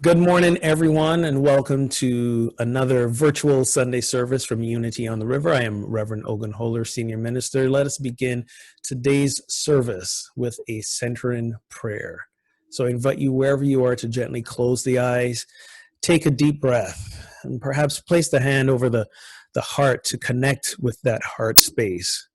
Good morning, everyone, and welcome to another virtual Sunday service from Unity on the River. I am Rev Ogun, Senior Minister. Let us begin today's service with a centering prayer. So I invite you, wherever you are, to gently close the eyes, take a deep breath, and perhaps place the hand over the heart to connect with that heart space.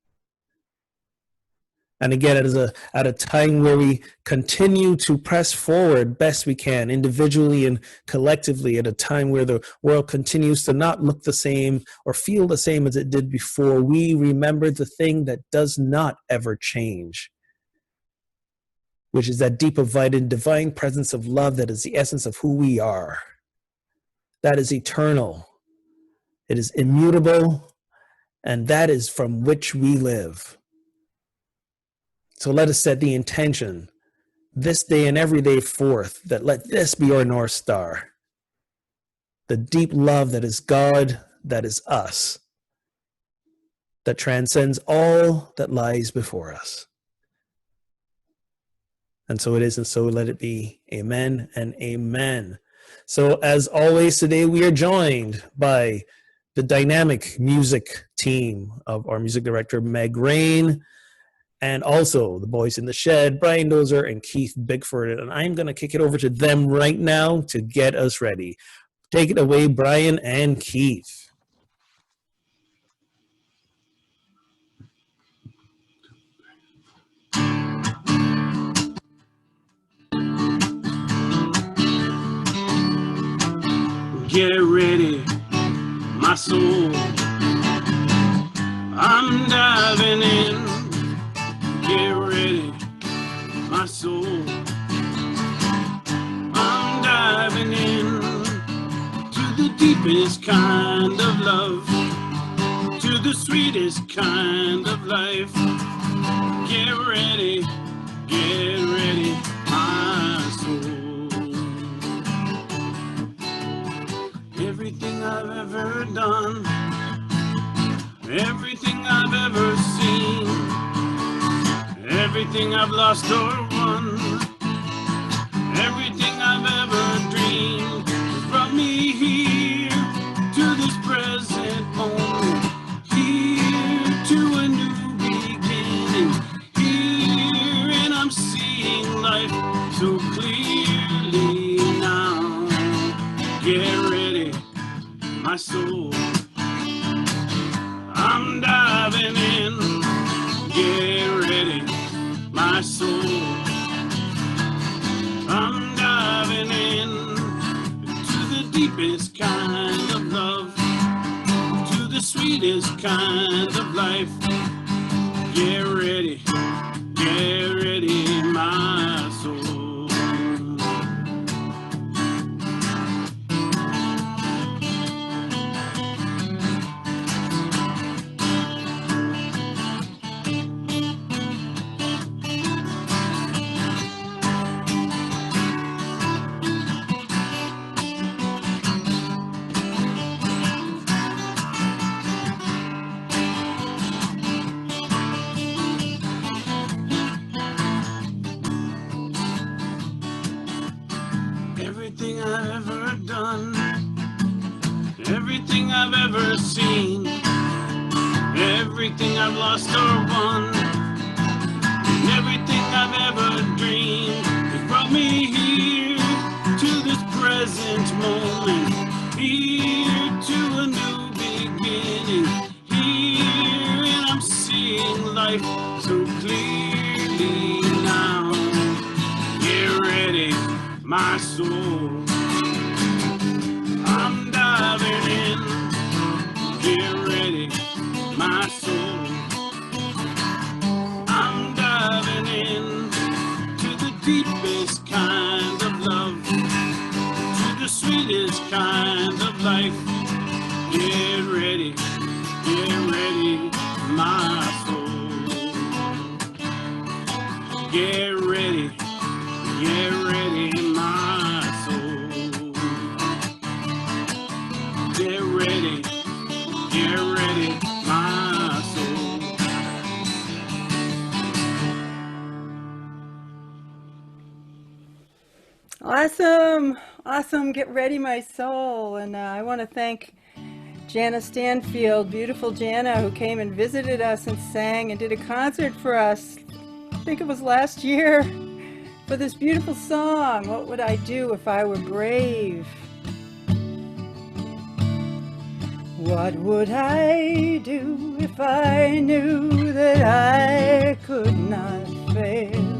And again, it is at a time where we continue to press forward best we can, individually and collectively, at a time where the world continues to not look the same or feel the same as it did before. We remember the thing that does not ever change, which is that deep, abiding, divine presence of love that is the essence of who we are. That is eternal. It is immutable, and that is from which we live. So let us set the intention this day and every day forth that let this be our North Star. The deep love that is God, that is us, that transcends all that lies before us. And so it is, and so let it be. Amen and amen. So as always, today we are joined by the dynamic music team of our music director, Meg Rain, and also the boys in the shed, Brian Dozer and Keith Bigford. And I'm going to kick it over to them right now to get us ready. Take it away, Brian and Keith. Get ready, my soul. I'm diving in. Get ready, my soul. I'm diving in to the deepest kind of love, to the sweetest kind of life. Get ready, my soul. Everything I've ever done, everything I've ever seen, everything I've lost or won, everything I've ever dreamed has brought me here to this present moment, here to a new beginning, here, and I'm seeing life so clearly now. Get ready, my soul. I'm diving in. Get ready, my soul. I'm diving in to the deepest kind of love, to the sweetest kind of life. Get ready, my soul. Everything I've ever done, everything I've ever seen, everything I've lost or won, and everything I've ever dreamed has brought me here to this present moment, here to a new beginning, here, and I'm seeing life so clearly now. Get ready, my soul. I'm diving in. Get ready, my soul. I'm diving in to the deepest kind of love, to the sweetest kind of life. Get ready, my soul. Get ready, my soul. Get ready, my soul. Awesome. Awesome. Get ready, my soul. And I want to thank Jana Stanfield, beautiful Jana, who came and visited us and sang and did a concert for us. I think it was last year, for this beautiful song, What Would I Do If I Were Brave? What would I do if I knew that I could not fail?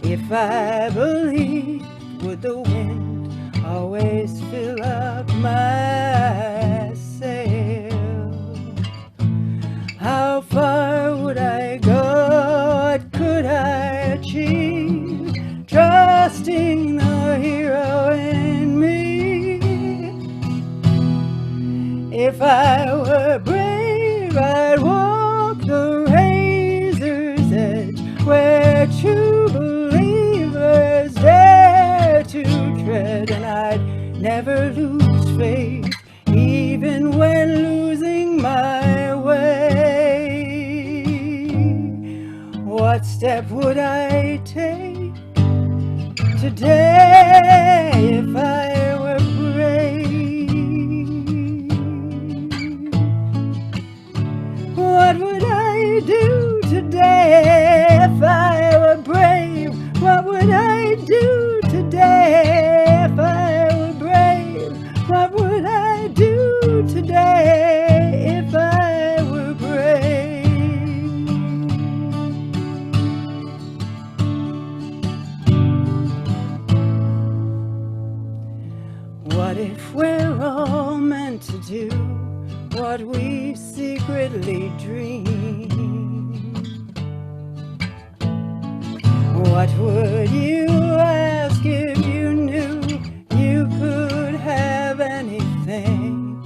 If I believed, would the wind always fill up my sail? How far would I go? What could I achieve? Trusting the hero in me. If I were brave, I'd walk the razor's edge where true believers dare to tread, and I'd never lose faith, even when losing my way. What step would I take today if I were brave? What would I do today if I were brave? What would I do today if I were brave? What would I do today if I were brave? What if we're all meant to do what we secretly dream? What would you ask if you knew you could have anything?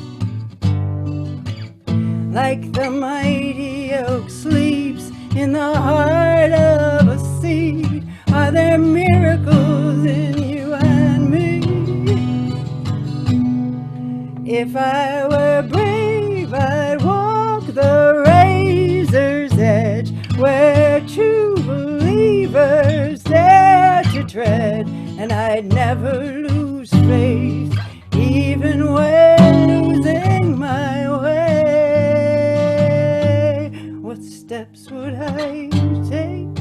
Like the mighty oak sleeps in the heart of a seed, are there miracles in you and me? If I were brave, I'd walk the razor's edge where true believers dare to tread, and I'd never lose faith, even when losing my way. What steps would I take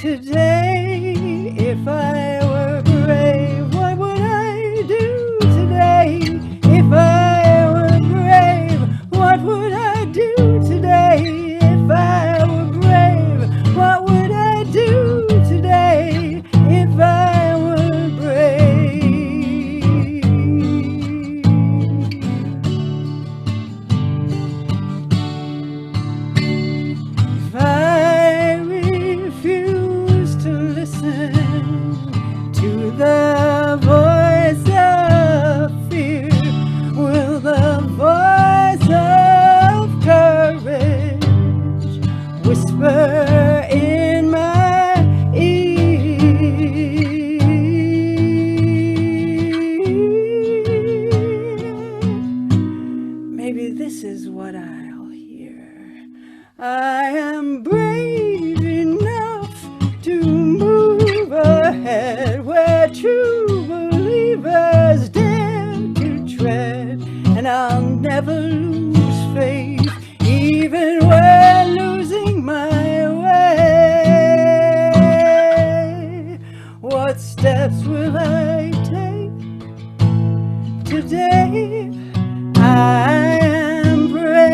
today if I were brave? What would I do today if I were brave? What would I do today if I were brave? What would I do today if I were brave? If I refuse to listen to the voice of fear, will the voice of courage whisper in my ear? Maybe this is what I'll hear. I am brave enough to move ahead where true believers dare to tread, and I'll never lose faith, even when losing my way. What steps will I take today? I am brave.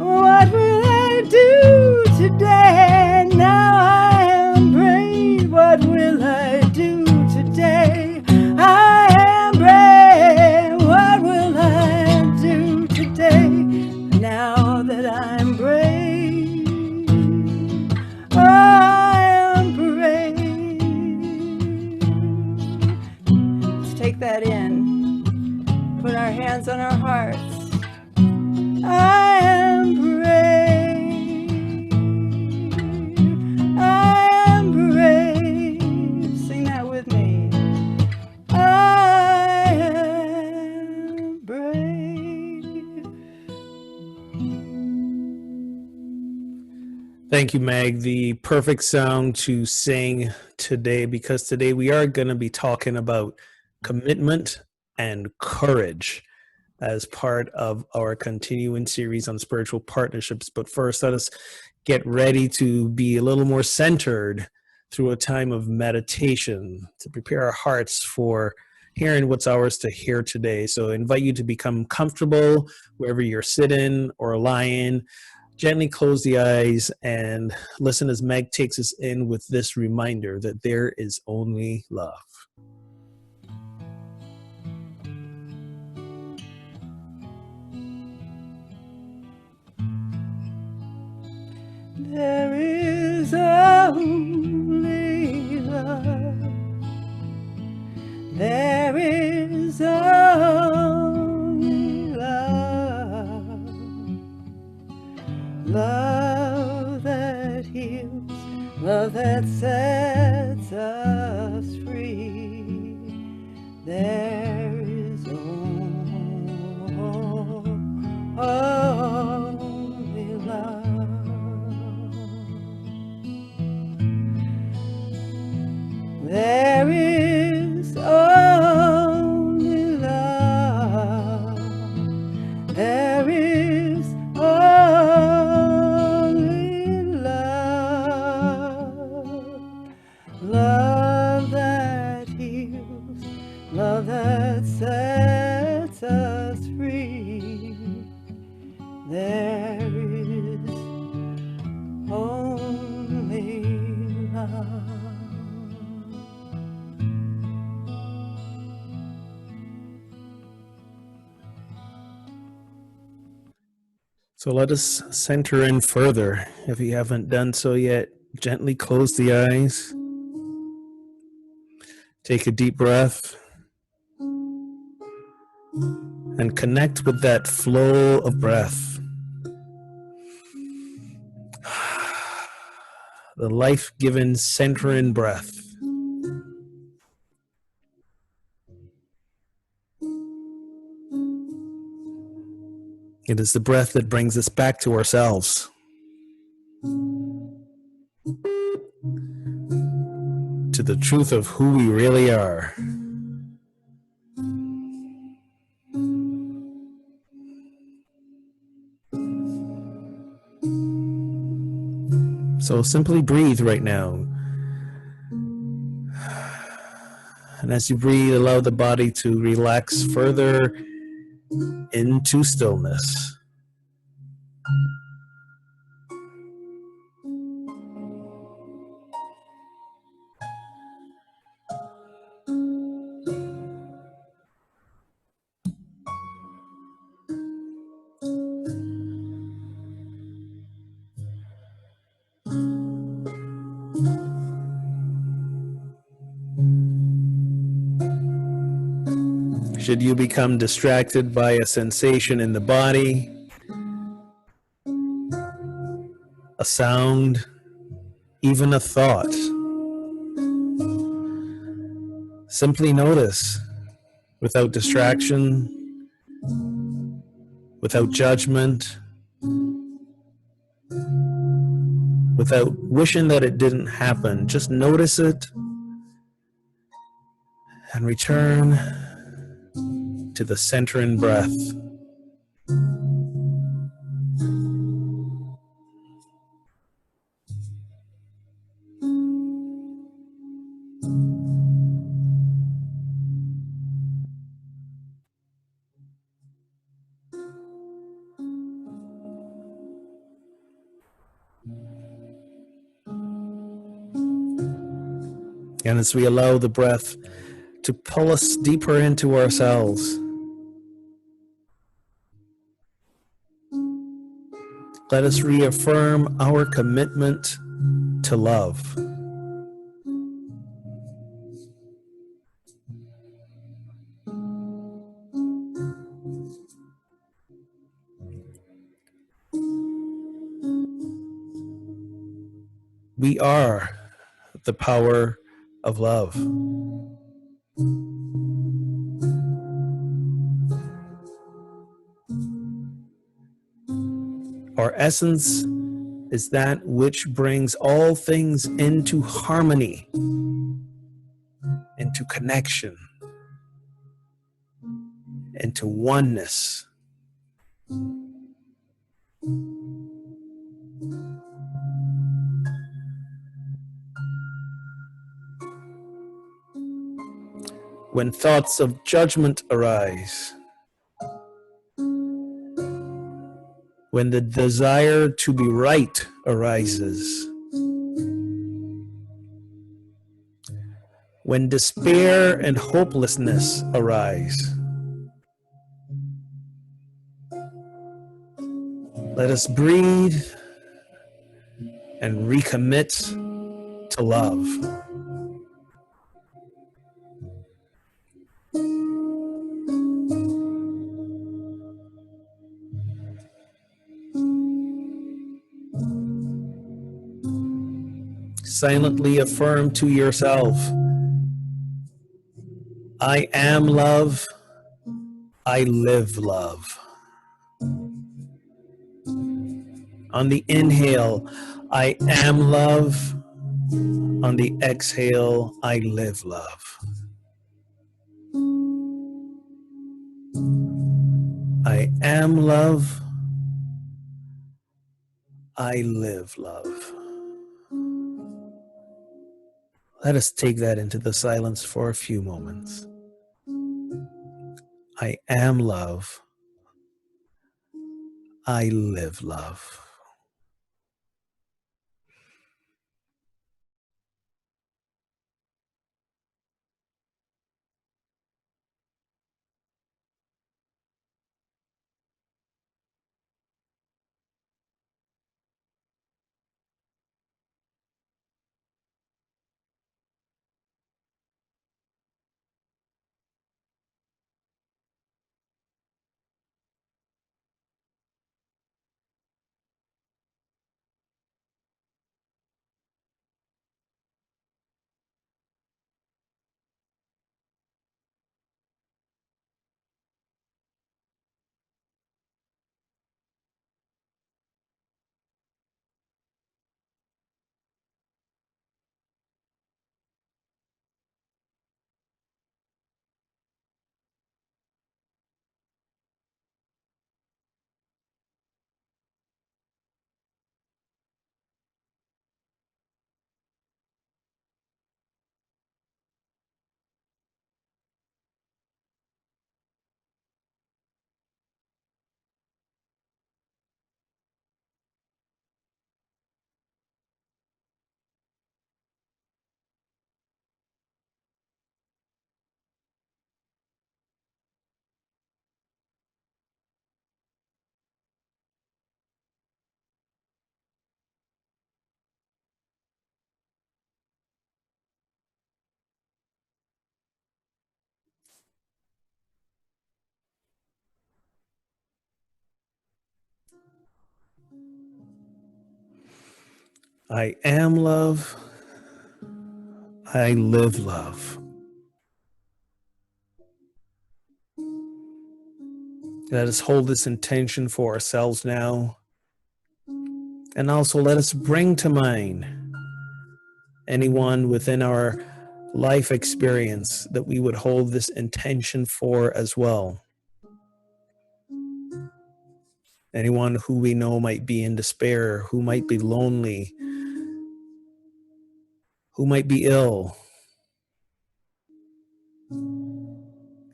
What will I do today? Now I am brave. What will I do today? I am brave. What will I do today? Now that I'm brave, I am brave. Let's take that in. Put our hands on our hearts. I am brave. I am brave. Sing that with me. I am brave. Thank you, Meg. The perfect song to sing today, because today we are going to be talking about commitment and courage as part of our continuing series on spiritual partnerships. But first, let us get ready to be a little more centered through a time of meditation to prepare our hearts for hearing what's ours to hear today. So I invite you to become comfortable wherever you're sitting or lying. Gently close the eyes and listen as Meg takes us in with this reminder that there is only love. There is only love. There is only love. Love that heals, love that sets us free. There is only love. There is only love. There is only love. Love that heals, love that sets us free. There is only love. So let us center in further. If you haven't done so yet, gently close the eyes. Take a deep breath and connect with that flow of breath. The life-giving centering breath. It is the breath that brings us back to ourselves, to the truth of who we really are. So simply breathe right now. And as you breathe, allow the body to relax further into stillness. Should you become distracted by a sensation in the body, a sound, even a thought, simply notice without distraction, without judgment, without wishing that it didn't happen. Just notice it and return to the centering breath. And as we allow the breath to pull us deeper into ourselves, let us reaffirm our commitment to love. We are the power of love. Our essence is that which brings all things into harmony, into connection, into oneness. When thoughts of judgment arise, when the desire to be right arises, when despair and hopelessness arise, let us breathe and recommit to love. Silently affirm to yourself, I am love, I live love. On the inhale, I am love. On the exhale, I live love. I am love. I live love. Let us take that into the silence for a few moments. I am love. I live love. I am love. I live love. Let us hold this intention for ourselves now. And also let us bring to mind anyone within our life experience that we would hold this intention for as well. Anyone who we know might be in despair, who might be lonely, who might be ill.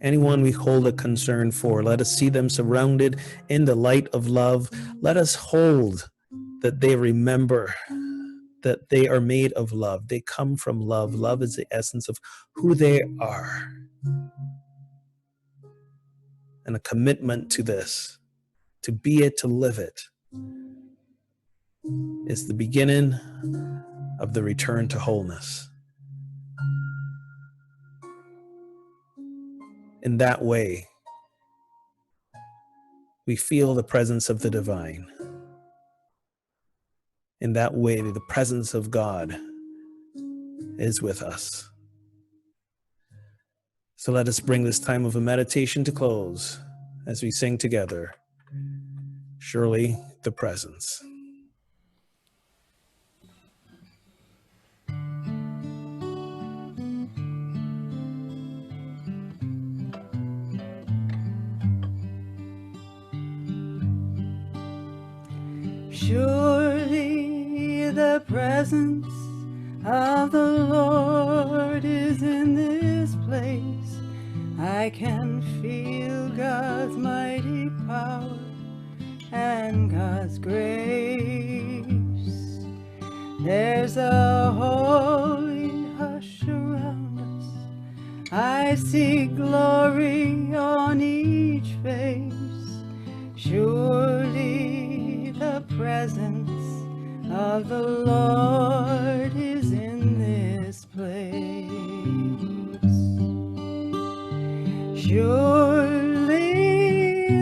Anyone we hold a concern for, let us see them surrounded in the light of love. Let us hold that they remember that they are made of love. They come from love. Love is the essence of who they are. And a commitment to this, to be it, to live it, is the beginning of the return to wholeness. In that way, we feel the presence of the divine. In that way, the presence of God is with us. So let us bring this time of a meditation to close as we sing together, Surely the Presence. Surely the presence of the Lord is in this place. I can feel God's mighty power and God's grace. There's a holy hush around us. I see glory on each face. Surely the presence of the Lord is in this place. Surely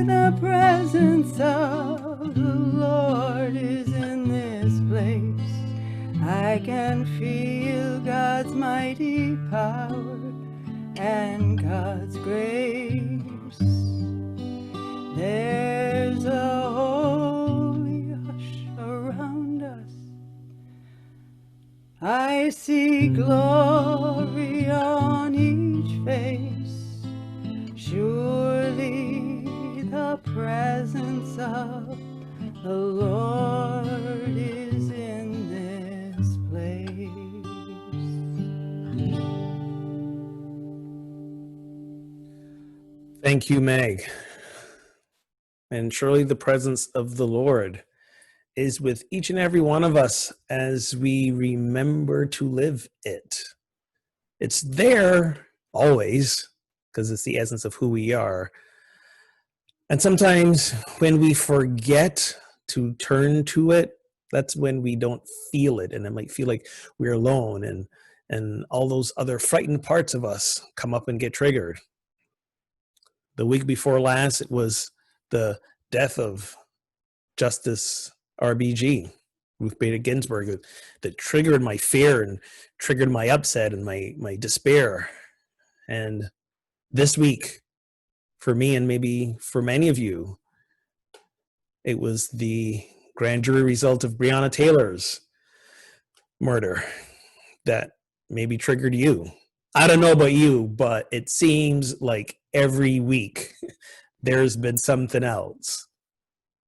the presence of the Lord is in this place. I can feel God's mighty power and God's grace. There's a holy hush around us. I see glory on each face. Surely the presence of the Lord is in this place. Thank you, Meg. And surely the presence of the Lord is with each and every one of us as we remember to live it. It's there always because it's the essence of who we are. And sometimes when we forget to turn to it, that's when we don't feel it. And it might feel like we're alone and all those other frightened parts of us come up and get triggered. The week before last, it was the death of Justice RBG, Ruth Bader Ginsburg, that triggered my fear and triggered my upset and my despair. And this week, for me and maybe for many of you, it was the grand jury result of Breonna Taylor's murder that maybe triggered you. I don't know about you, but it seems like every week there's been something else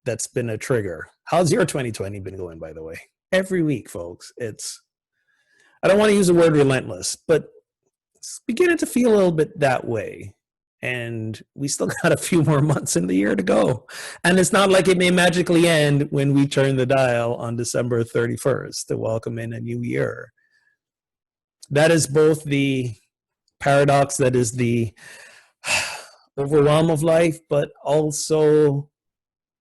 that's been a trigger. How's your 2020 been going, by the way? Every week, folks. I don't want to use the word relentless, but it's beginning to feel a little bit that way. And we still got a few more months in the year to go. And it's not like it may magically end when we turn the dial on December 31st to welcome in a new year. That is both the paradox, that is the overwhelm of life, but also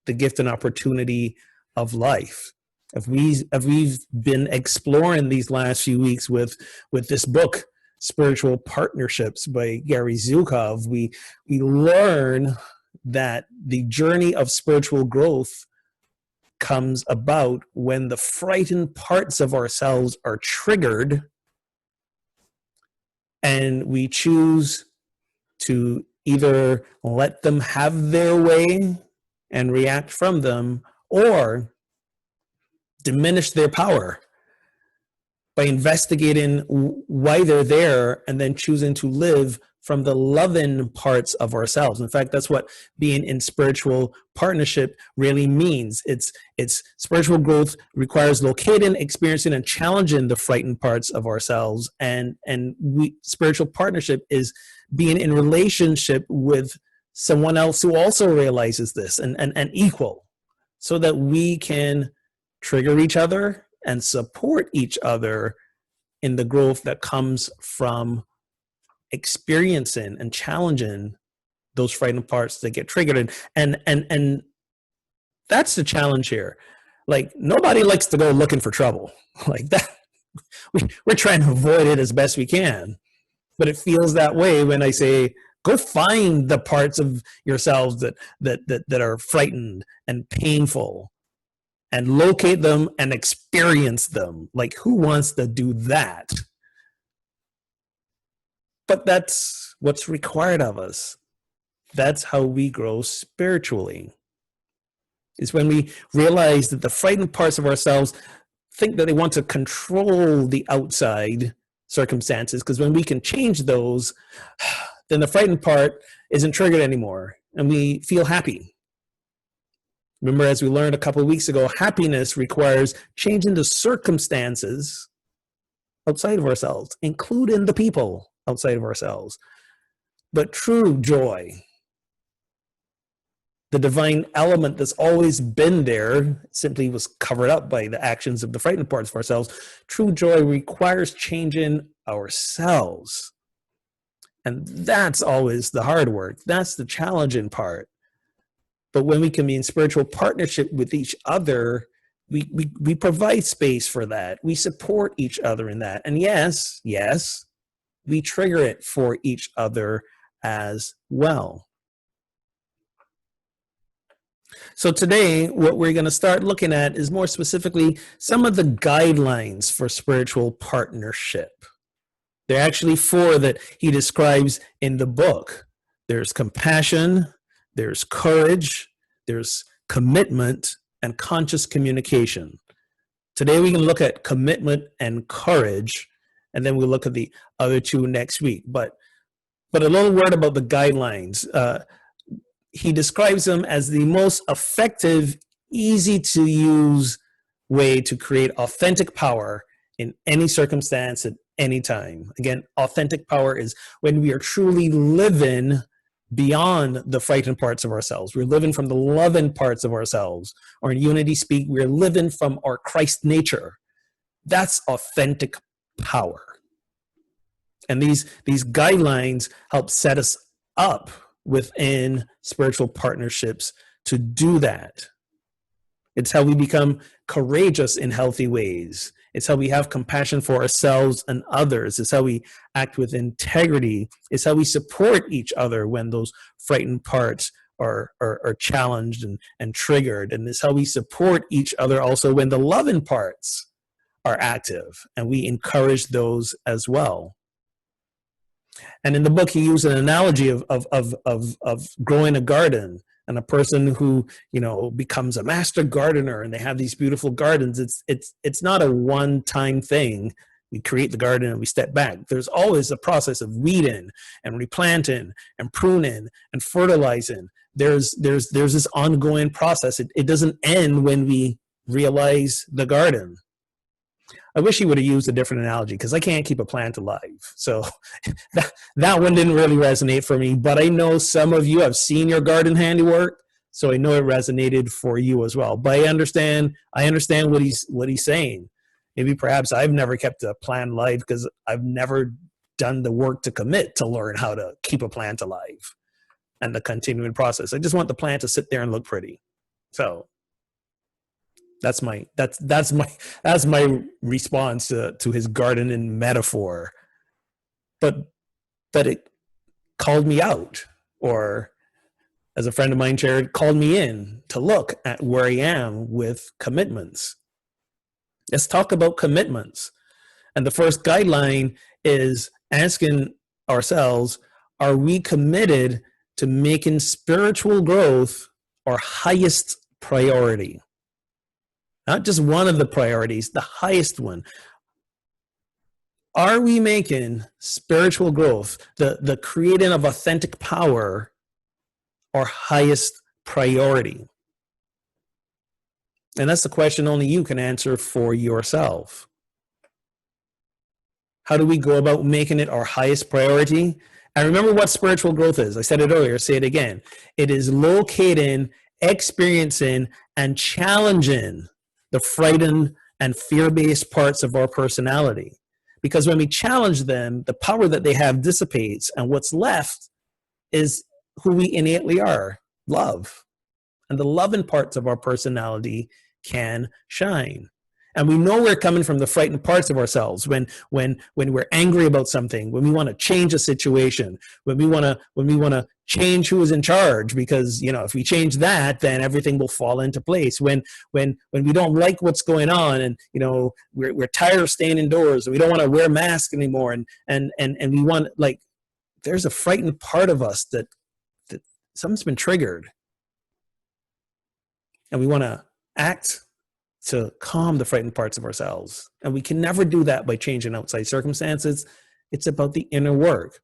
the gift and opportunity of life. If we've been exploring these last few weeks with this book, Spiritual Partnerships by Gary Zukav, we learn that the journey of spiritual growth comes about when the frightened parts of ourselves are triggered and we choose to either let them have their way and react from them, or diminish their power by investigating why they're there and then choosing to live from the loving parts of ourselves. In fact, that's what being in spiritual partnership really means. It's spiritual growth requires locating, experiencing, and challenging the frightened parts of ourselves. And spiritual partnership is being in relationship with someone else who also realizes this and equal, so that we can trigger each other and support each other in the growth that comes from experiencing and challenging those frightened parts that get triggered. And that's the challenge here. Like, nobody likes to go looking for trouble like that. We're trying to avoid it as best we can, but it feels that way when I say, go find the parts of yourselves that are frightened and painful, and locate them and experience them. Like, who wants to do that? But that's what's required of us. That's how we grow spiritually. Is when we realize that the frightened parts of ourselves think that they want to control the outside circumstances, because when we can change those, then the frightened part isn't triggered anymore and we feel happy. Remember, as we learned a couple of weeks ago, happiness requires changing the circumstances outside of ourselves, including the people outside of ourselves. But true joy, the divine element that's always been there, simply was covered up by the actions of the frightened parts of ourselves. True joy requires changing ourselves. And that's always the hard work. That's the challenging part. But when we can be in spiritual partnership with each other, we provide space for that. We support each other in that. And yes, we trigger it for each other as well. So today, what we're going to start looking at is more specifically some of the guidelines for spiritual partnership. There are actually 4 that he describes in the book. There's compassion, there's courage, there's commitment, and conscious communication. Today we can look at commitment and courage, and then we'll look at the other 2 next week. But a little word about the guidelines. He describes them as the most effective, easy to use way to create authentic power in any circumstance at any time. Again, authentic power is when we are truly living beyond the frightened parts of ourselves. We're living from the loving parts of ourselves. Or in unity speak, we're living from our Christ nature. That's authentic power. And these guidelines help set us up within spiritual partnerships to do that. It's how we become courageous in healthy ways. It's how we have compassion for ourselves and others. It's how we act with integrity. It's how we support each other when those frightened parts are challenged and triggered. And it's how we support each other also when the loving parts are active, and we encourage those as well. And in the book, he used an analogy of growing a garden, and a person who, becomes a master gardener and they have these beautiful gardens. It's not a one-time thing. We create the garden and we step back. There's always a process of weeding and replanting and pruning and fertilizing. There's this ongoing process. It doesn't end when we realize the garden. I wish he would have used a different analogy, because I can't keep a plant alive. So that one didn't really resonate for me, but I know some of you have seen your garden handiwork, so I know it resonated for you as well. But I understand what he's saying. Maybe perhaps I've never kept a plant alive because I've never done the work to commit to learn how to keep a plant alive and the continuing process. I just want the plant to sit there and look pretty. So that's my response to his gardening metaphor. But it called me out, or as a friend of mine shared, called me in to look at where I am with commitments. Let's talk about commitments. And the first guideline is asking ourselves, are we committed to making spiritual growth our highest priority? Not just one of the priorities, the highest one. Are we making spiritual growth, the creating of authentic power, our highest priority? And that's the question only you can answer for yourself. How do we go about making it our highest priority? And remember what spiritual growth is. I said it earlier, say it again. It is locating, experiencing, and challenging the frightened and fear-based parts of our personality. Because when we challenge them, the power that they have dissipates, and what's left is who we innately are, love. And the loving parts of our personality can shine. And we know we're coming from the frightened parts of ourselves when we're angry about something, when we want to change a situation, when we want to change who is in charge, because if we change that, then everything will fall into place. When we don't like what's going on, and we're tired of staying indoors, and we don't want to wear masks anymore, and we want, there's a frightened part of us that something's been triggered, and we want to act to calm the frightened parts of ourselves. And we can never do that by changing outside circumstances. It's about the inner work.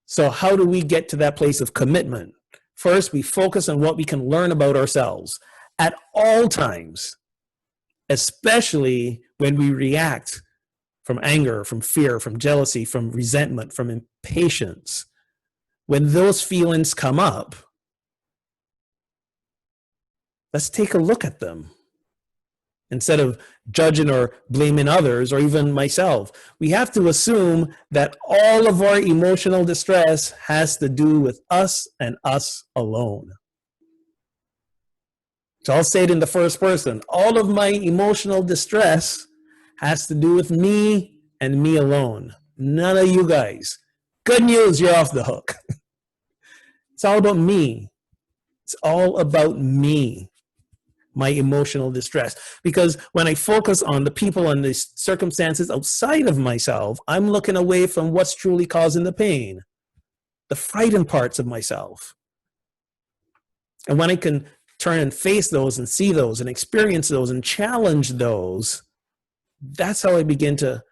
So how do we get to that place of commitment? First, we focus on what we can learn about ourselves at all times, especially when we react from anger, from fear, from jealousy, from resentment, from impatience. When those feelings come up, let's take a look at them. Instead of judging or blaming others or even myself, we have to assume that all of our emotional distress has to do with us and us alone. So I'll say it in the first person. All of my emotional distress has to do with me and me alone. None of you guys. Good news, you're off the hook. It's all about me. It's all about me, my emotional distress. Because when I focus on the people and the circumstances outside of myself, I'm looking away from what's truly causing the pain, the frightened parts of myself. And when I can turn and face those and see those and experience those and challenge those, that's how I begin to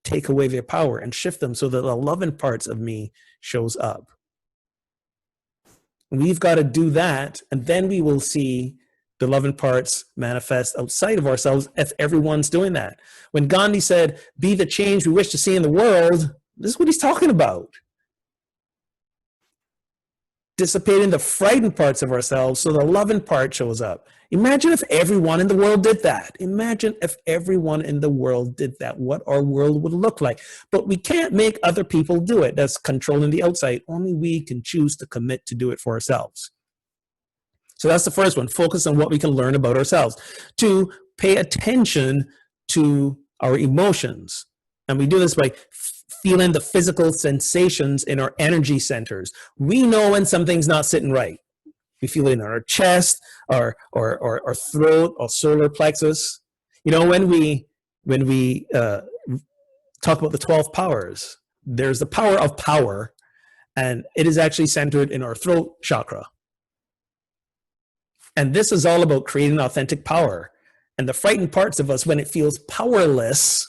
take away their power and shift them so that the loving parts of me shows up. We've got to do that, and then we will see the loving parts manifest outside of ourselves if everyone's doing that. When Gandhi said, "Be the change we wish to see in the world," this is what he's talking about. Dissipating the frightened parts of ourselves so the loving part shows up. Imagine if everyone in the world did that. Imagine if everyone in the world did that, what our world would look like. But we can't make other people do it. That's controlling the outside. Only we can choose to commit to do it for ourselves. So that's the first one. Focus on what we can learn about ourselves. 2, pay attention to our emotions. And we do this by feeling the physical sensations in our energy centers. We know when something's not sitting right. We feel it in our chest, our throat, our solar plexus. You know, when we talk about the 12 powers, there's the power of power, and it is actually centered in our throat chakra. And this is all about creating authentic power. And the frightened parts of us, when it feels powerless,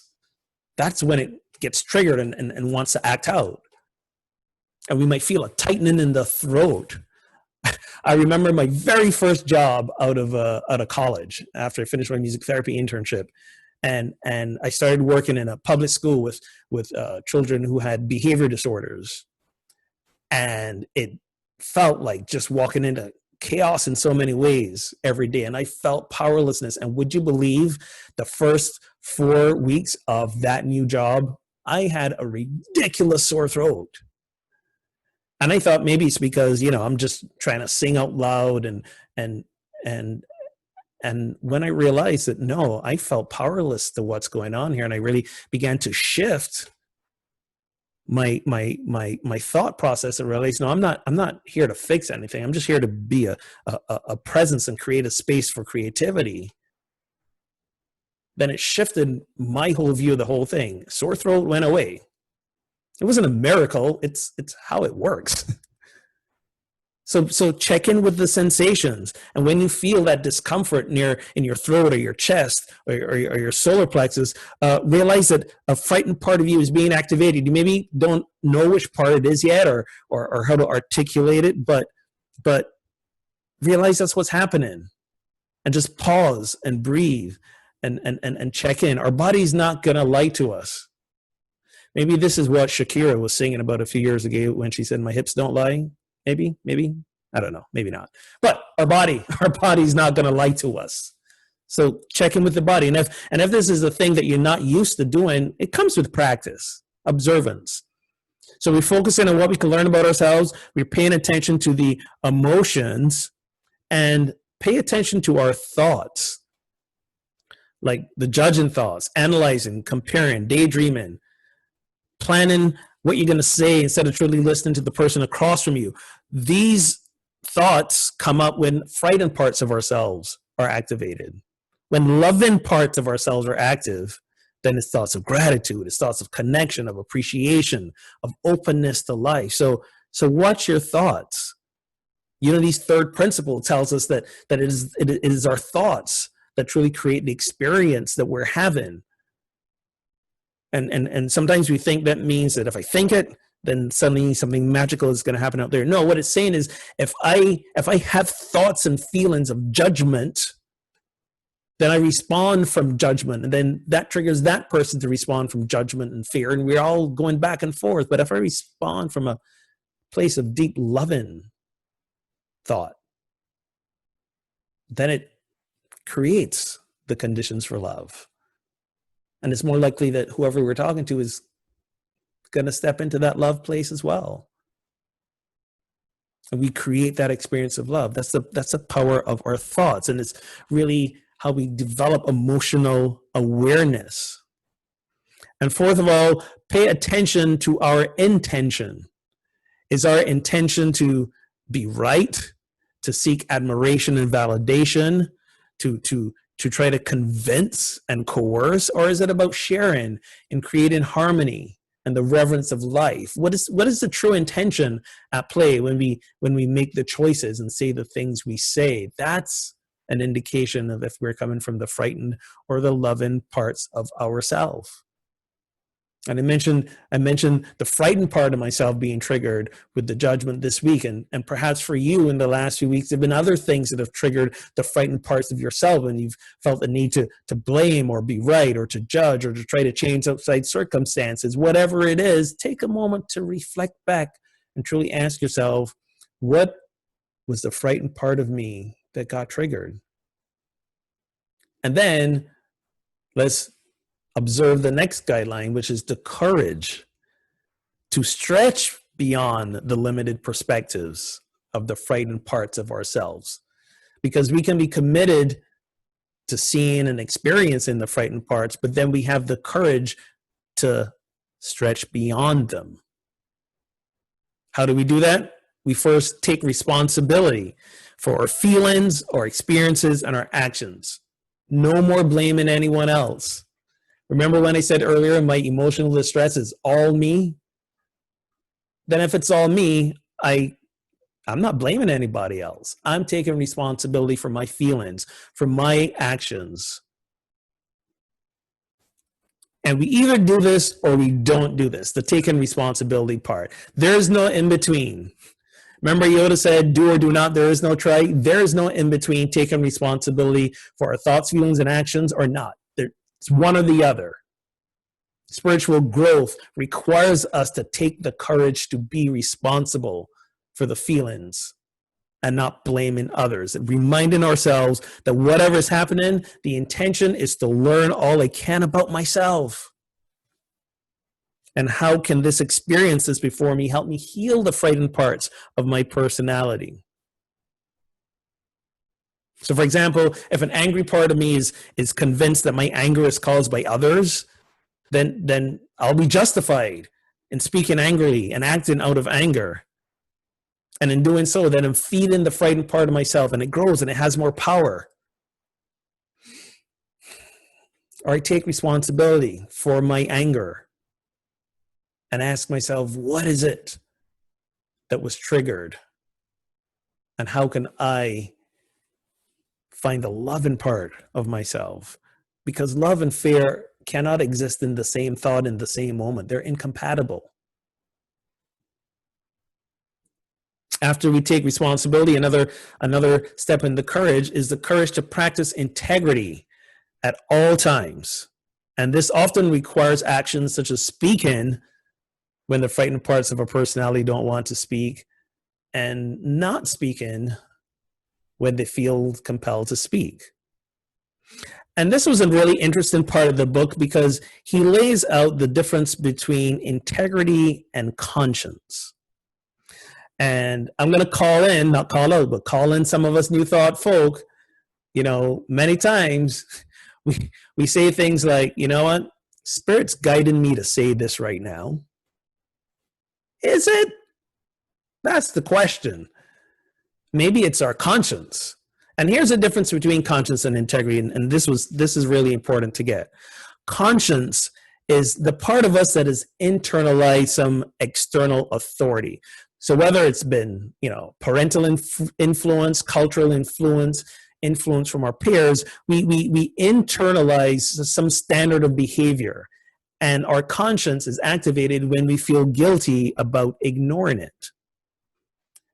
that's when it gets triggered and wants to act out. And we might feel a tightening in the throat. I remember my very first job out of college after I finished my music therapy internship. And I started working in a public school with children who had behavior disorders. And it felt like just walking into chaos in so many ways every day. And I felt powerlessness. And would you believe the first 4 weeks of that new job, I had a ridiculous sore throat. And I thought maybe it's because, you know, I'm just trying to sing out loud and when I realized that no, I felt powerless to what's going on here, and I really began to shift my thought process and realize, no, I'm not here to fix anything. I'm just here to be a presence and create a space for creativity. Then it shifted my whole view of the whole thing. Sore throat went away. It wasn't a miracle. It's how it works. So check in with the sensations. And when you feel that discomfort in your throat or your chest or your solar plexus, realize that a frightened part of you is being activated. You maybe don't know which part it is yet or how to articulate it, but realize that's what's happening. And just pause and breathe and check in. Our body's not going to lie to us. Maybe this is what Shakira was singing about a few years ago when she said, "My hips don't lie." Maybe, I don't know, maybe not. But our body's not going to lie to us. So check in with the body. And if this is a thing that you're not used to doing, it comes with practice, observance. So we're focusing on what we can learn about ourselves. We're paying attention to the emotions and pay attention to our thoughts, like the judging thoughts, analyzing, comparing, daydreaming, planning what you're going to say instead of truly listening to the person across from you. These thoughts come up when frightened parts of ourselves are activated. When loving parts of ourselves are active, then it's thoughts of gratitude, it's thoughts of connection, of appreciation, of openness to life. So watch your thoughts. Unity's third principle tells us that it is our thoughts that truly create the experience that we're having. And sometimes we think that means that if I think it, then suddenly something magical is going to happen out there. No, what it's saying is if I have thoughts and feelings of judgment, then I respond from judgment, and then that triggers that person to respond from judgment and fear, and we're all going back and forth. But if I respond from a place of deep loving thought, then it creates the conditions for love. And it's more likely that whoever we're talking to is going to step into that love place as well. And we create that experience of love. That's the power of our thoughts. And it's really how we develop emotional awareness. And fourth of all, pay attention to our intention. Is our intention to be right, to seek admiration and validation, to try to convince and coerce, or is it about sharing and creating harmony and the reverence of life? What is the true intention at play when we make the choices and say the things we say? That's an indication of if we're coming from the frightened or the loving parts of ourselves. And I mentioned the frightened part of myself being triggered with the judgment this week. And perhaps for you in the last few weeks, there have been other things that have triggered the frightened parts of yourself, and you've felt the need to blame or be right or to judge or to try to change outside circumstances. Whatever it is, take a moment to reflect back and truly ask yourself, what was the frightened part of me that got triggered? And then let's observe the next guideline, which is the courage to stretch beyond the limited perspectives of the frightened parts of ourselves. Because we can be committed to seeing and experiencing the frightened parts, but then we have the courage to stretch beyond them. How do we do that? We first take responsibility for our feelings, our experiences, and our actions. No more blaming anyone else. Remember when I said earlier, my emotional distress is all me? Then if it's all me, I'm not blaming anybody else. I'm taking responsibility for my feelings, for my actions. And we either do this or we don't do this, the taking responsibility part. There's no in between. Remember Yoda said, do or do not, there is no try. There is no in between taking responsibility for our thoughts, feelings, and actions or not. It's one or the other. Spiritual growth requires us to take the courage to be responsible for the feelings and not blaming others. And reminding ourselves that whatever is happening, the intention is to learn all I can about myself. And how can this experience that's before me help me heal the frightened parts of my personality? So for example, if an angry part of me is convinced that my anger is caused by others, then I'll be justified in speaking angrily and acting out of anger. And in doing so, then I'm feeding the frightened part of myself, and it grows and it has more power. Or I take responsibility for my anger and ask myself, what is it that was triggered? And how can I find the loving part of myself? Because love and fear cannot exist in the same thought in the same moment. They're incompatible. After we take responsibility, another step in the courage is the courage to practice integrity at all times. And this often requires actions such as speaking when the frightened parts of a personality don't want to speak, and not speaking when they feel compelled to speak. And this was a really interesting part of the book because he lays out the difference between integrity and conscience. And I'm going to call in, not call out, but call in some of us New Thought folk. You know, many times we say things like, you know what, Spirit's guiding me to say this right now. Is it? That's the question. Maybe it's our conscience. And here's the difference between conscience and integrity, and this is really important to get. Conscience is the part of us that has internalized some external authority. So whether it's been, parental influence, cultural influence from our peers, we internalize some standard of behavior. And our conscience is activated when we feel guilty about ignoring it.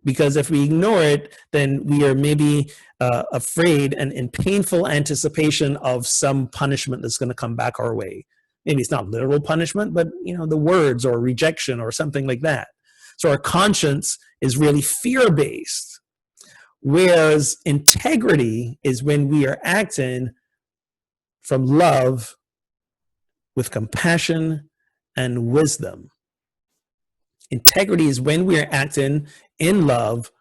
Because if we ignore it, then we are maybe afraid and in painful anticipation of some punishment that's going to come back our way. Maybe it's not literal punishment, but the words or rejection or something like that. So our conscience is really fear-based, whereas integrity is when we are acting from love with compassion and wisdom. Integrity is when we are acting in love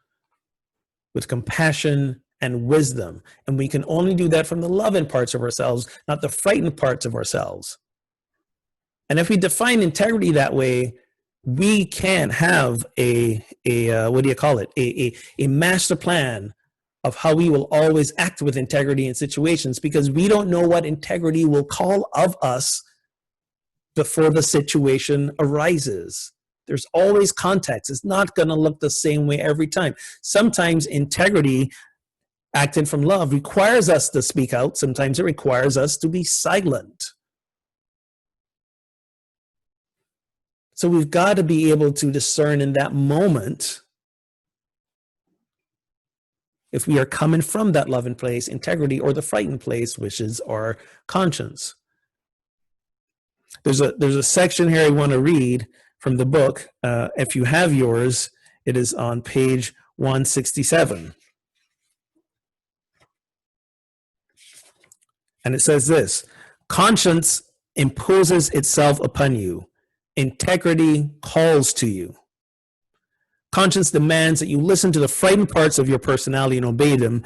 with compassion and wisdom. And we can only do that from the loving parts of ourselves, not the frightened parts of ourselves. And if we define integrity that way, we can have a master plan of how we will always act with integrity in situations, because we don't know what integrity will call of us before the situation arises. There's always context. It's not going to look the same way every time. Sometimes integrity, acting from love, requires us to speak out. Sometimes it requires us to be silent. So we've got to be able to discern in that moment if we are coming from that loving place, integrity, or the frightened place, which is our conscience. There's a section here I want to read from the book. If you have yours, it is on page 167. And it says this: conscience imposes itself upon you. Integrity calls to you. Conscience demands that you listen to the frightened parts of your personality and obey them.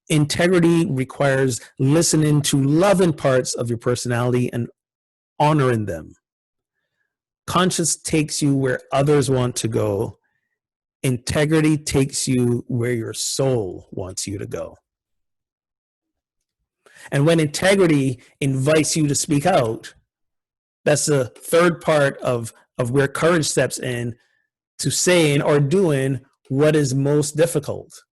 Integrity requires listening to loving parts of your personality and honoring them. Conscience takes you where others want to go. Integrity takes you where your soul wants you to go. And when integrity invites you to speak out, that's the third part of where courage steps in, to saying or doing what is most difficult.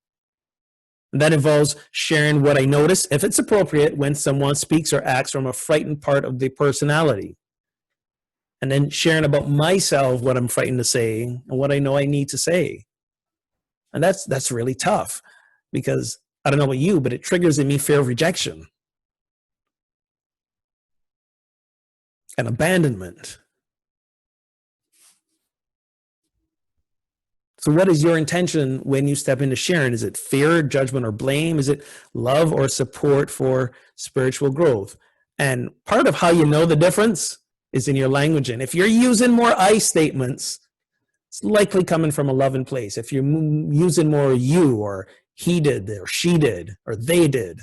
And that involves sharing what I notice, if it's appropriate, when someone speaks or acts from a frightened part of the personality. And then sharing about myself what I'm frightened to say and what I know I need to say. And that's really tough, because I don't know about you, but it triggers in me fear of rejection and abandonment. So what is your intention when you step into sharing? Is it fear, judgment, or blame? Is it love or support for spiritual growth? And part of how you know the difference is in your language. And if you're using more I statements, it's likely coming from a loving place. If you're using more you, or he did, or she did, or they did,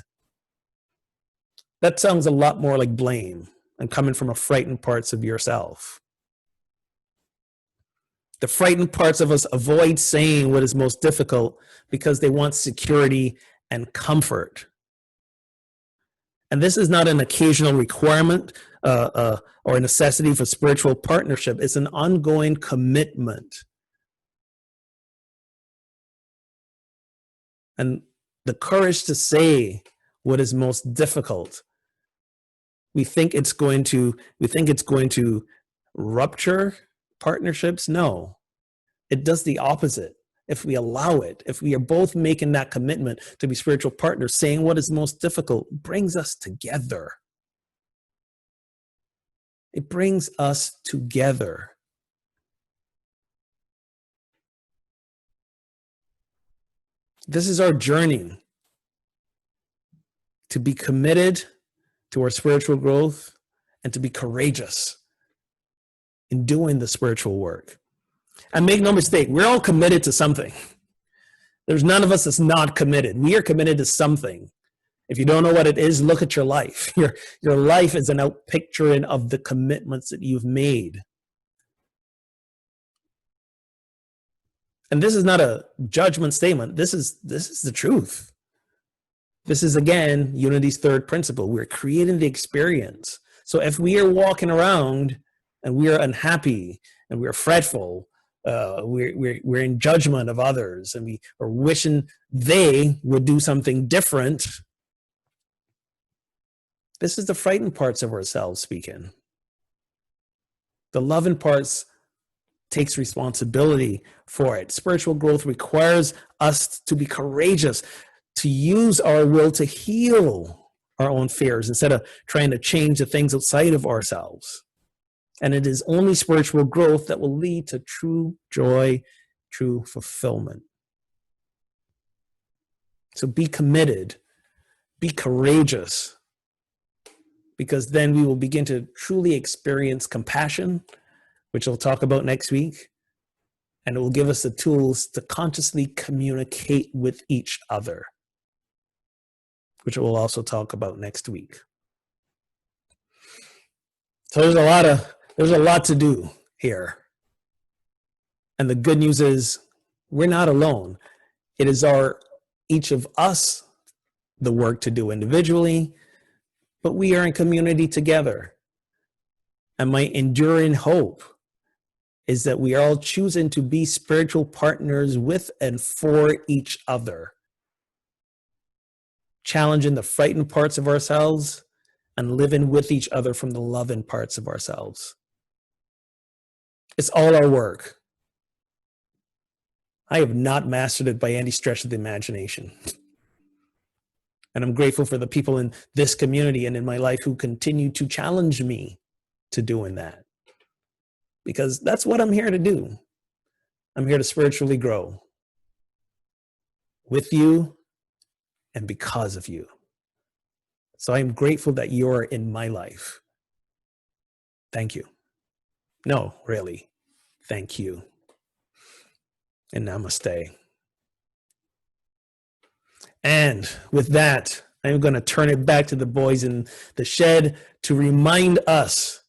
that sounds a lot more like blame and coming from a frightened parts of yourself. The frightened parts of us avoid saying what is most difficult because they want security and comfort. And this is not an occasional requirement or a necessity for spiritual partnership. It's an ongoing commitment. And the courage to say what is most difficult. We think it's going to rupture partnerships. No, it does the opposite. If we allow it, if we are both making that commitment to be spiritual partners, saying what is most difficult brings us together. It brings us together. This is our journey to be committed to our spiritual growth and to be courageous in doing the spiritual work. And make no mistake, we're all committed to something. There's none of us that's not committed. We are committed to something. If you don't know what it is, look at your life. Your life is an outpicturing of the commitments that you've made. And this is not a judgment statement. This is the truth. This is, again, Unity's third principle. We're creating the experience. So if we are walking around and we are unhappy and we're fretful, we're in judgment of others, and we are wishing they would do something different, this is the frightened parts of ourselves speaking. The loving parts takes responsibility for it. Spiritual growth requires us to be courageous, to use our will to heal our own fears instead of trying to change the things outside of ourselves. And it is only spiritual growth that will lead to true joy, true fulfillment. So be committed, be courageous, because then we will begin to truly experience compassion, which we'll talk about next week. And it will give us the tools to consciously communicate with each other, which we'll also talk about next week. So there's a lot to do here. And the good news is we're not alone. It is each of us the work to do individually, but we are in community together. And my enduring hope is that we are all choosing to be spiritual partners with and for each other, challenging the frightened parts of ourselves and living with each other from the loving parts of ourselves. It's all our work. I have not mastered it by any stretch of the imagination. And I'm grateful for the people in this community and in my life who continue to challenge me to doing that. Because that's what I'm here to do. I'm here to spiritually grow with you and because of you. So I'm grateful that you're in my life. Thank you. No, really, thank you. And namaste. And with that, I'm going to turn it back to the boys in the shed to remind us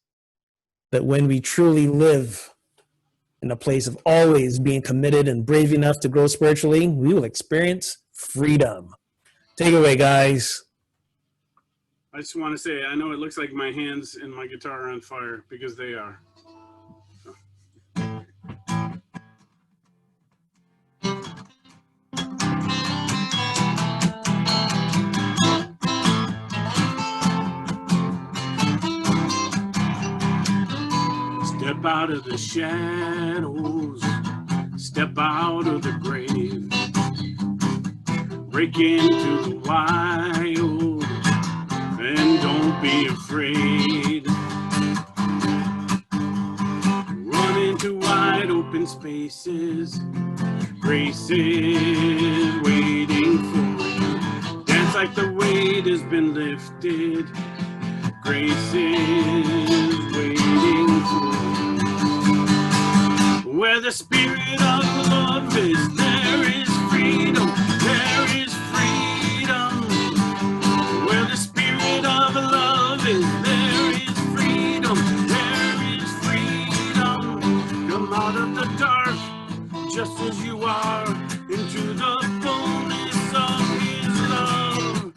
that when we truly live in a place of always being committed and brave enough to grow spiritually, we will experience freedom. Take it away, guys. I just want to say, I know it looks like my hands and my guitar are on fire, because they are. Step out of the shadows, step out of the grave, break into the wild, and don't be afraid. Run into wide open spaces, grace is waiting for you. Dance like the weight has been lifted, grace is waiting for you. Where the spirit of love is, there is freedom, there is freedom. Where the spirit of love is, there is freedom, there is freedom. Come out of the dark, just as you are, into the fullness of his love.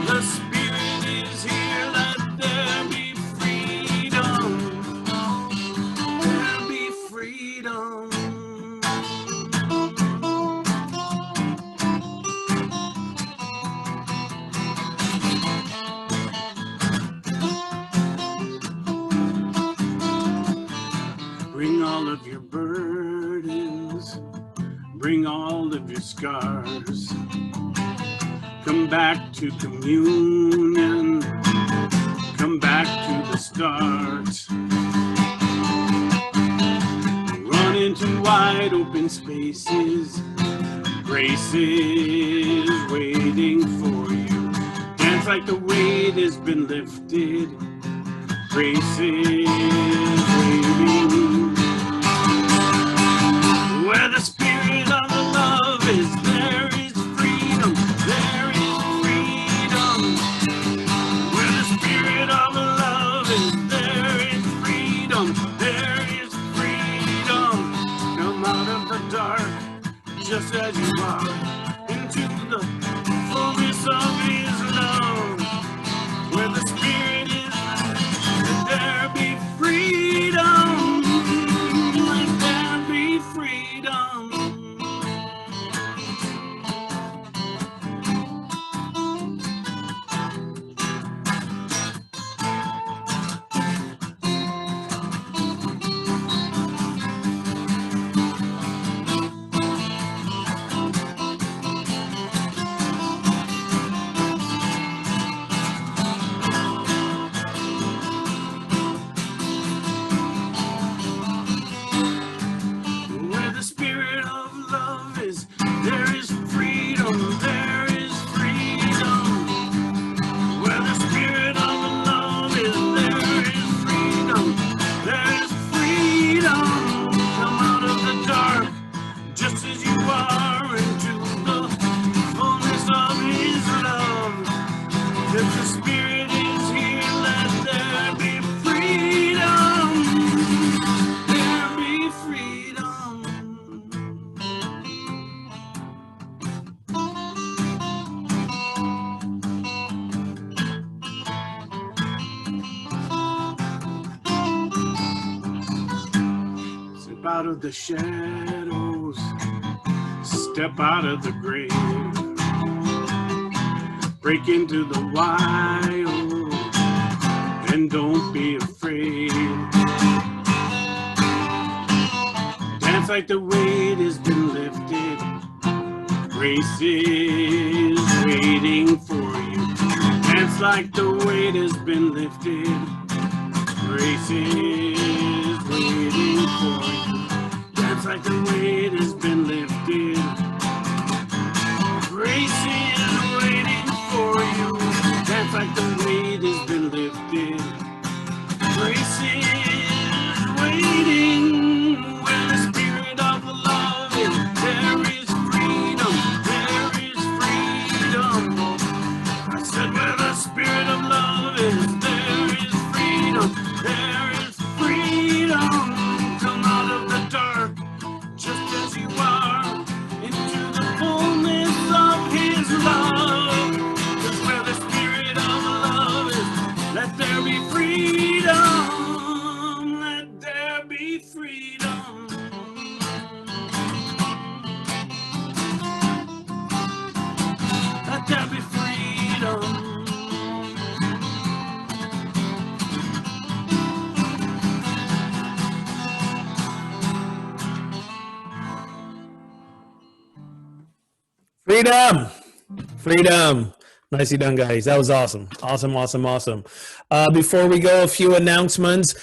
The spirit is here, let there be freedom. There be freedom. Bring all of your burdens, bring all of your scars. Come back to communion, come back to the start. Run into wide open spaces, grace is waiting for you. Dance like the weight has been lifted, grace is waiting. Where the spirit of the love is, there is freedom, there is freedom. Where the spirit of the love is, there is freedom, there is freedom. Come out of the dark, just as you are, into the fullness of his love. Where the spirit is, let there be freedom. Let there be freedom. out of the shadows, step out of the grave, break into the wild, and don't be afraid. Dance like the weight has been lifted, grace is waiting for you. Dance like the weight has been lifted, grace is waiting for you. Dance like the weight has been lifted, grace is waiting for you. Dance like the weight has been lifted, grace is waiting. Where the spirit of the love is, there is freedom, there is freedom. I said where the spirit of love is, there is freedom, there is freedom. Come out of the dark, just as you are, into the fullness of his love. 'Cause where the spirit of love is, let there be freedom, let there be freedom. Let there be freedom. Freedom. Freedom. Nicely done, guys. That was awesome. Awesome. Before we go, a few announcements.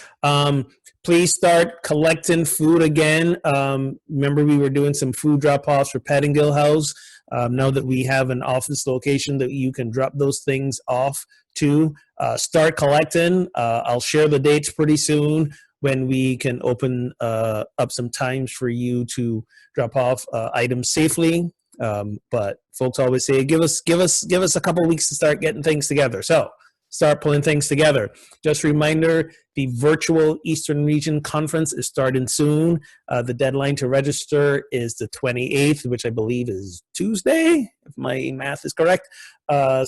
Please start collecting food again. Remember, we were doing some food drop-offs for Pettingill House. Now that we have an office location that you can drop those things off to, start collecting. I'll share the dates pretty soon when we can open up some times for you to drop off items safely. But folks always say, give us a couple weeks to start getting things together. So start pulling things together. Just a reminder, the virtual Eastern Region Conference is starting soon. The deadline to register is the 28th, which I believe is Tuesday, if my math is correct.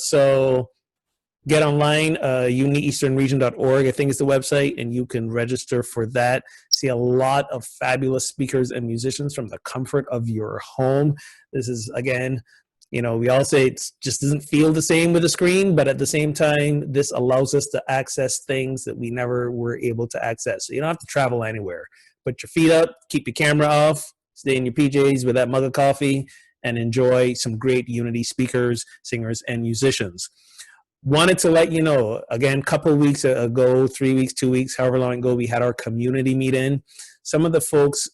So get online, uniteasternregion.org, I think is the website, and you can register for that. See a lot of fabulous speakers and musicians from the comfort of your home. This is, again, you know, we all say it just doesn't feel the same with a screen, but at the same time, this allows us to access things that we never were able to access. So you don't have to travel anywhere. Put your feet up, keep your camera off, stay in your PJs with that mug of coffee, and enjoy some great Unity speakers, singers, and musicians. Wanted to let you know, again, a couple weeks ago, 3 weeks, 2 weeks, however long ago, we had our community meeting. Some of the folks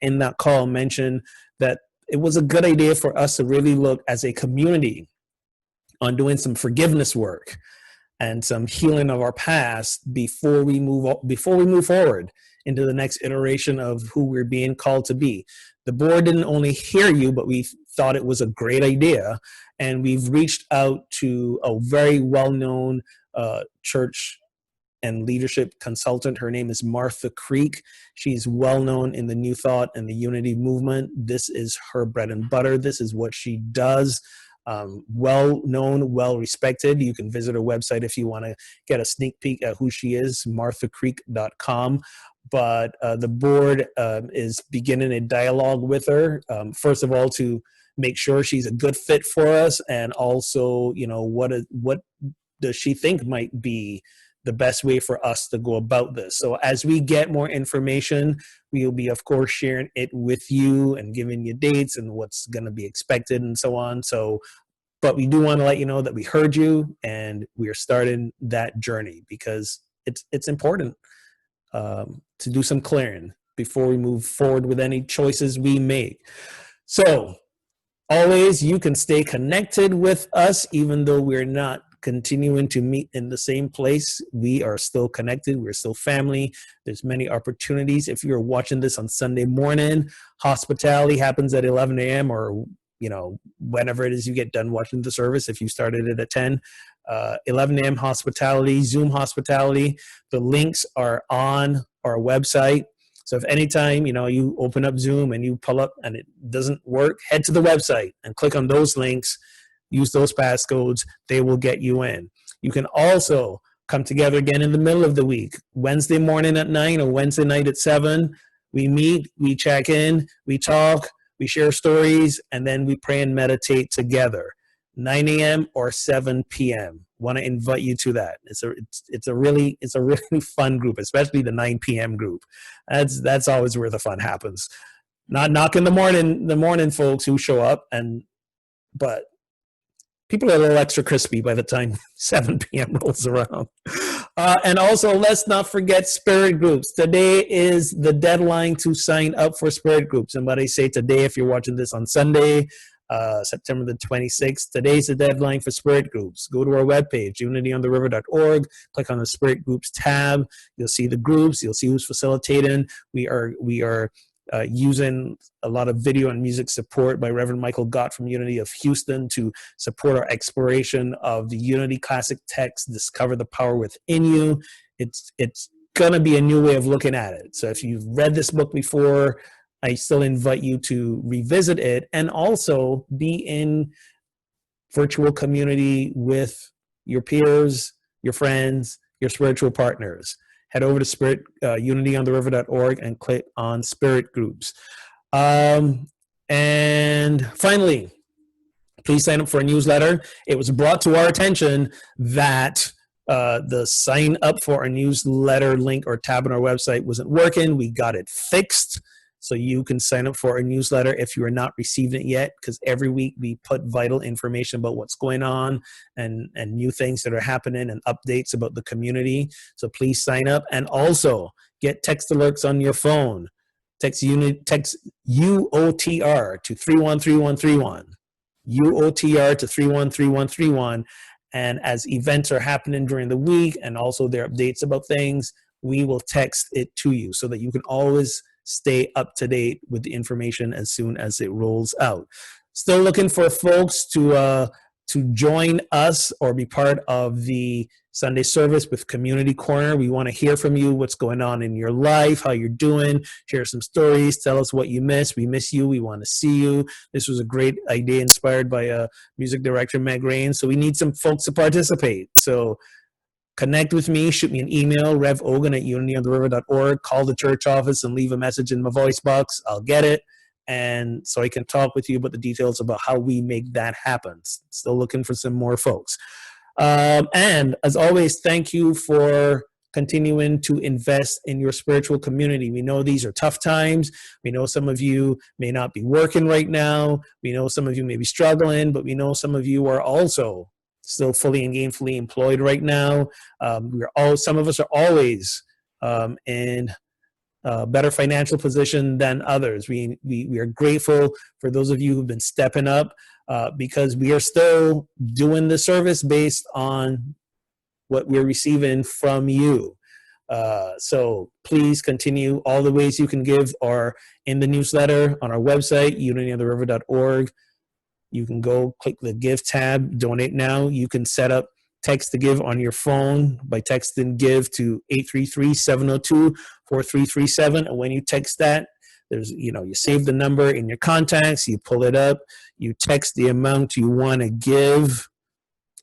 in that call mentioned that it was a good idea for us to really look as a community on doing some forgiveness work and some healing of our past before we move forward into the next iteration of who we're being called to be. The board didn't only hear you, but we thought it was a great idea. And we've reached out to a very well-known church and leadership consultant. Her name is Martha Creek. She's well-known in the New Thought and the Unity movement. This is her bread and butter. This is what she does. Well-known, well-respected. You can visit her website if you want to get a sneak peek at who she is, marthacreek.com. But the board is beginning a dialogue with her, first of all, to make sure she's a good fit for us, and also, you know, what does she think might be the best way for us to go about this. So as we get more information, we will be, of course, sharing it with you and giving you dates and what's going to be expected and so on. So, but we do want to let you know that we heard you and we are starting that journey, because it's important to do some clearing before we move forward with any choices we make. So always, you can stay connected with us, even though we're not continuing to meet in the same place. We are still connected. We're still family. There's many opportunities. If you're watching this on Sunday morning, hospitality happens at 11 a.m. or, you know, whenever it is you get done watching the service. If you started it at 10, 11 a.m. hospitality, Zoom hospitality. The links are on our website. So if anytime, you know, you open up Zoom and you pull up and it doesn't work, head to the website and click on those links, use those passcodes, they will get you in. You can also come together again in the middle of the week, Wednesday morning at 9 or Wednesday night at 7. We meet, we check in, we talk, we share stories, and then we pray and meditate together. 9 a.m. or 7 p.m. Want to invite you to that. It's a really fun group, especially the 9 p.m. group. That's always where the fun happens. Not knocking the morning folks who show up, but people are a little extra crispy by the time 7 p.m. rolls around. And also, let's not forget spirit groups. Today is the deadline to sign up for spirit groups. And what I say today, if you're watching this on Sunday, September the 26th, today's the deadline for spirit groups. Go to our webpage, unityontheriver.org, click on the spirit groups tab. You'll see the groups. You'll see who's facilitating. We are using a lot of video and music support by Reverend Michael Gott from Unity of Houston to support our exploration of the Unity classic text, Discover the Power Within You. It's going to be a new way of looking at it. So if you've read this book before, I still invite you to revisit it and also be in virtual community with your peers, your friends, your spiritual partners. Head over to unityontheriver.org and click on spirit groups. And finally, please sign up for a newsletter. It was brought to our attention that the sign up for a newsletter link or tab on our website wasn't working. We got it fixed. So you can sign up for a newsletter if you are not receiving it yet, because every week we put vital information about what's going on and new things that are happening and updates about the community. So please sign up and also get text alerts on your phone. Text UOTR to 313131. UOTR to 313131. And as events are happening during the week and also their updates about things, we will text it to you so that you can always stay up to date with the information as soon as it rolls out. Still looking for folks to join us or be part of the Sunday service with Community Corner. We want to hear from you, what's going on in your life, how you're doing, share some stories, tell us what you miss. We miss you. We want to see you. This was a great idea inspired by music director Meg Rain. So we need some folks to participate. So connect with me, shoot me an email, Rev Ogun at unityontheriver.org, call the church office and leave a message in my voice box. I'll get it. And so I can talk with you about the details about how we make that happen. Still looking for some more folks. And as always, thank you for continuing to invest in your spiritual community. We know these are tough times. We know some of you may not be working right now. We know some of you may be struggling, but we know some of you are also still fully and gainfully employed right now. Some of us are always in a better financial position than others. We are grateful for those of you who've been stepping up because we are still doing the service based on what we're receiving from you. So please continue. All the ways you can give are in the newsletter on our website, unityontheriver.org. You can go click the Give tab, Donate Now. You can set up text to give on your phone by texting give to 833-702-4337. And when you text that, you save the number in your contacts, you pull it up, you text the amount you want to give,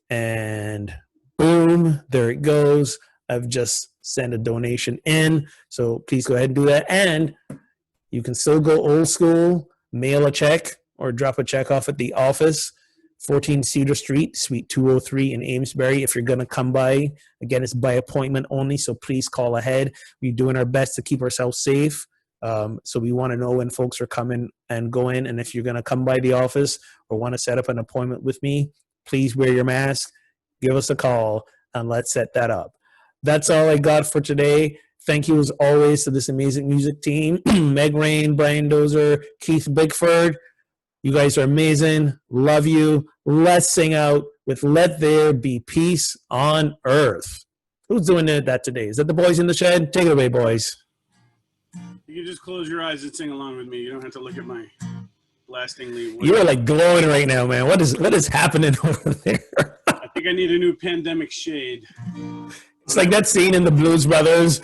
and boom, there it goes. I've just sent a donation in. So please go ahead and do that. And you can still go old school, mail a check, or drop a check off at the office, 14 Cedar Street, Suite 203 in Amesbury. If you're going to come by, again, it's by appointment only, so please call ahead. We're doing our best to keep ourselves safe, so we want to know when folks are coming and going. And if you're going to come by the office or want to set up an appointment with me, please wear your mask, give us a call, and let's set that up. That's all I got for today. Thank you, as always, to this amazing music team, Meg Rain, Brian Dozer, Keith Bigford. You guys are amazing. Love you. Let's sing out with Let There Be Peace on Earth. Who's doing that today? Is that the boys in the shed? Take it away, boys. You can just close your eyes and sing along with me. You don't have to look at my blastingly. You are like glowing right now, man. What is happening over there? I think I need a new pandemic shade. It's like that scene in the Blues Brothers.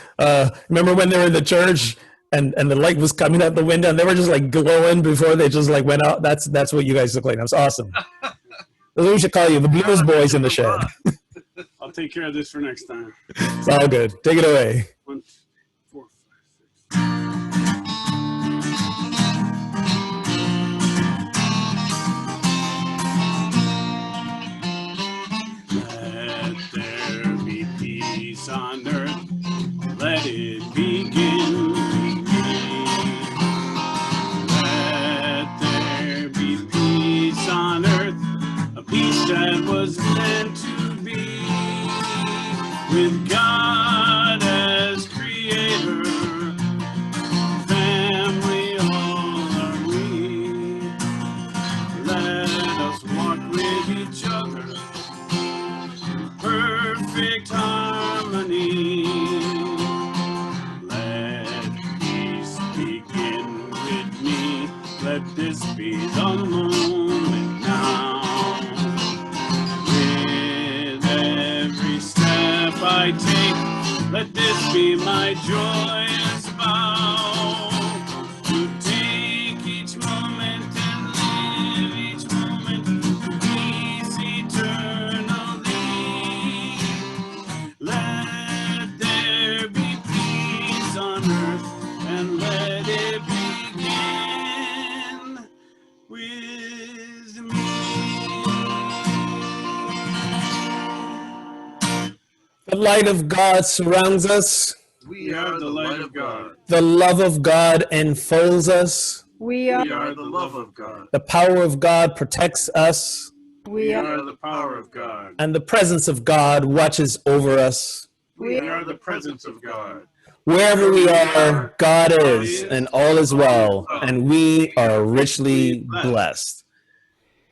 Remember when they were in the church? And the light was coming out the window, and they were just like glowing before they just like went out. That's what you guys look like. That's awesome. That's what we should call you, the Blues Boys in the Shed. I'll take care of this for next time. It's all good. Take it away. 1, 4, 5, 6. Let this be the moment now. With every step I take, let this be my joyous vow. To take each moment and live each moment to peace eternally. Let there be peace on earth and let it begin with me. The light of God surrounds us. We are the light of God. The love of God enfolds us. We are We are the love of God. The power of God protects us. We are the power of God. And the presence of God watches over us. We are the presence of God. Wherever we are, God is, and all is well, and we are richly blessed.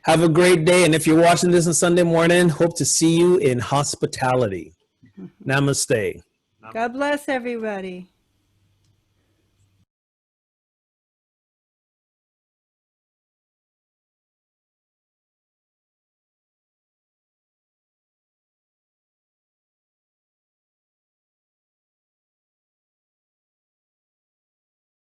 Have a great day, and if you're watching this on Sunday morning, hope to see you in hospitality. Namaste. God bless everybody.